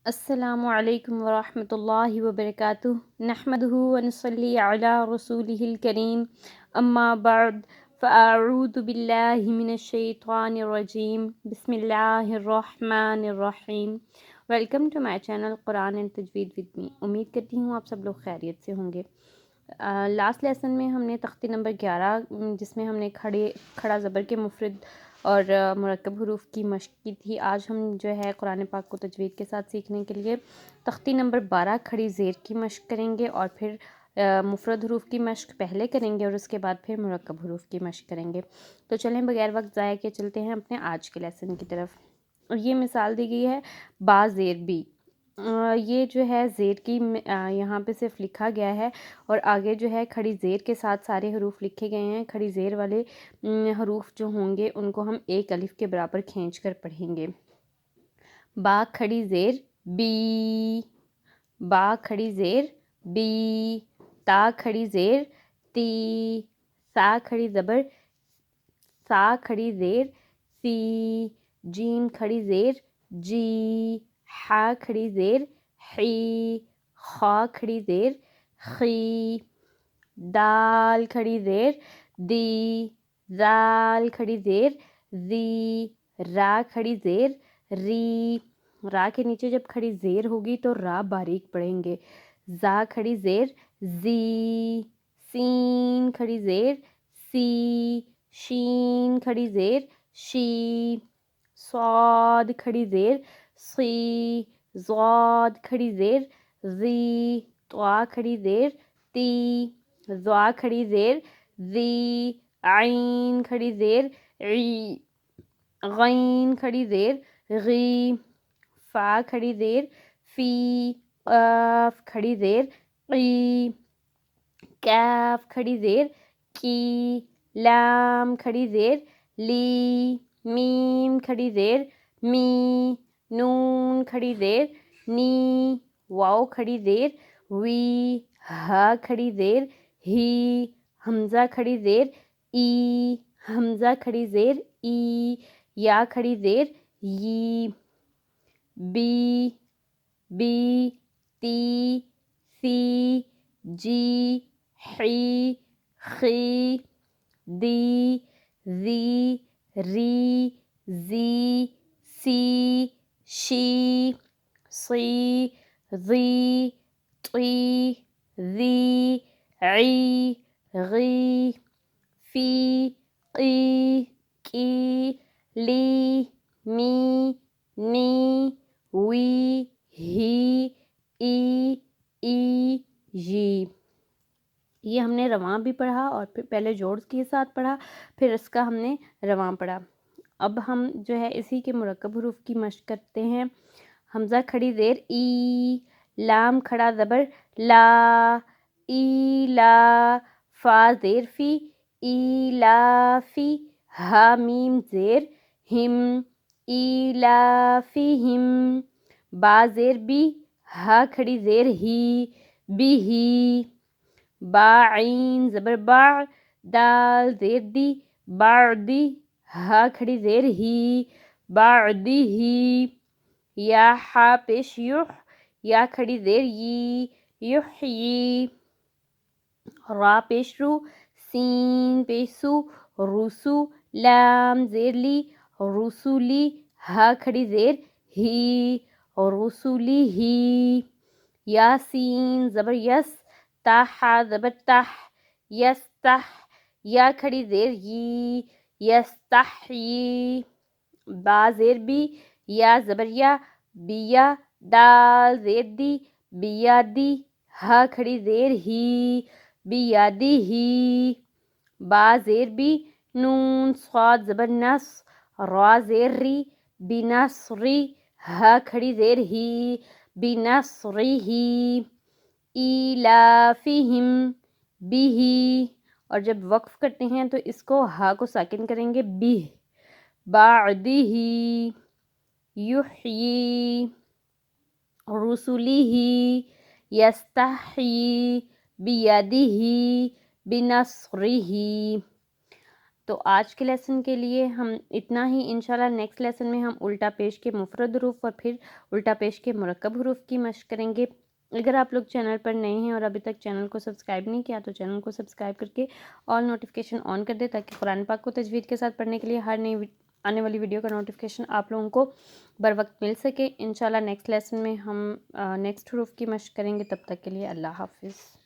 السلام علیکم ورحمۃ اللہ وبرکاتہ نحمدہ ونصلی علی رسولہ الکریم اما بعد فاعوذ باللہ من الشیطان الرجیم بسم اللہ الرحمن الرحیم۔ ویلکم ٹو مائی چینل قرآن اینڈ تجوید ود می۔ امید کرتی ہوں آپ سب لوگ خیریت سے ہوں گے۔ لاسٹ لیسن میں ہم نے تختی نمبر 11 جس میں ہم نے کھڑا زبر کے مفرد اور مرکب حروف کی مشق کی تھی۔ آج ہم جو ہے قرآن پاک کو تجوید کے ساتھ سیکھنے کے لیے تختی نمبر 12 کھڑی زیر کی مشق کریں گے، اور پھر مفرد حروف کی مشق پہلے کریں گے اور اس کے بعد پھر مرکب حروف کی مشق کریں گے۔ تو چلیں بغیر وقت ضائع کے چلتے ہیں اپنے آج کے لیسن کی طرف۔ اور یہ مثال دی گئی ہے با زیر بی۔ یہ جو ہے زیر کی یہاں پہ صرف لکھا گیا ہے، اور آگے جو ہے کھڑی زیر کے ساتھ سارے حروف لکھے گئے ہیں۔ کھڑی زیر والے حروف جو ہوں گے ان کو ہم ایک الف کے برابر کھینچ کر پڑھیں گے۔ با کھڑی زیر بی، با کھڑی زیر بی، تا کھڑی زیر تی، سا کھڑی زبر سا کھڑی زیر سی، جیم کھڑی زیر جی، حا کھڑی زیر حی، خا کھڑی زیر خی، دال کھڑی زیر دی، زال کھڑی زیر زی، را کھڑی زیر ری، را کے نیچے جب کھڑی زیر ہوگی تو را باریک پڑھیں گے۔ زا کھڑی زیر زی، سین کھڑی زیر سی، شین کھڑی زیر شی، صاد کھڑی زیر سی، ضاد کھڑی زیر زی، طا کھڑی زیر تی، ضا کھڑی زیر زی، عین کھڑی زیر عی، غین کھڑی زیر غی، فا کھڑی زیر فی، قاف کھڑی زیر قی، کاف کھڑی زیر کی، لام کھڑی زیر لی، میم کھڑی زیر می، نون کھڑی زیر نی، واو کھڑی زیر وی، ہا کھڑی زیر ہی، حمزہ کھڑی زیر ای، حمزہ کھڑی زیر ای، یا کھڑی زیر یی، بی، بی، تی، سی، جی، حی، خی، دی، زی، ری، زی، سی، شی، صی، ضی، طی، ذی، عی، غی، فی، قی، کی، لی، می، نی، وی، ہی، ای، یی۔ یہ ہم نے رواں بھی پڑھا اور پھر پہلے جوڑ کے ساتھ پڑھا، پھر اس کا ہم نے رواں پڑھا۔ اب ہم جو ہے اسی کے مرکب حروف کی مشق کرتے ہیں۔ حمزہ کھڑی زیر ای، لام کھڑا زبر لا، ای لا، فا زیر فی، ای لا فی، ہا میم زیر ہم، ای لا فی ہم، با زیر بی، ہا کھڑی زیر ہی، بی ہی، با عین زبر با، دال زیر دی، بعدی، ہا کھڑی زیر ہی، بعدی ہی، یا ہا پیش یح، یا کھڑی زیر یی، یحیی، را پیش رو، سین پیش سو، روسو، لام زیر لی، رسولی، ہا کھڑی زیر ہی، رسولی ہی، یاسین زبر یس، تا ہا زبر تح، یستح، یا کھڑی زیر یی، یستحیی، با زیر بی، یا زبر یا، بیا، دال زیر دی، بیا دی، ہا کھڑی زیر ہی، بیادی ہی، با زیر بی، نون صاد زبر نس، را زیر ری، بنصری، ہا کھڑی زیر ہی، بنصری، ایلافہم، بھی، اور جب وقف کرتے ہیں تو اس کو ہا کو ساکن کریں گے، بھی، بعدہ، یحیی، رسلہ، یستحیی، بیدہ، بنصرہ۔ تو آج کے لیسن کے لیے ہم اتنا ہی. انشاءاللہ نیکسٹ لیسن میں ہم الٹا پیش کے مفرد حروف اور پھر الٹا پیش کے مرکب حروف کی مشق کریں گے. اگر آپ لوگ چینل پر نئے ہیں اور ابھی تک چینل کو سبسکرائب نہیں کیا تو چینل کو سبسکرائب کر کے آل نوٹیفیکیشن آن کر دیں تاکہ قرآن پاک کو تجوید کے ساتھ پڑھنے کے لیے ہر نئی آنے والی ویڈیو کا نوٹیفیکیشن آپ لوگوں کو بر وقت مل سکے. انشاءاللہ نیکسٹ لیسن میں ہم نیکسٹ حروف کی مشق کریں گے. تب تک کے لیے اللہ حافظ.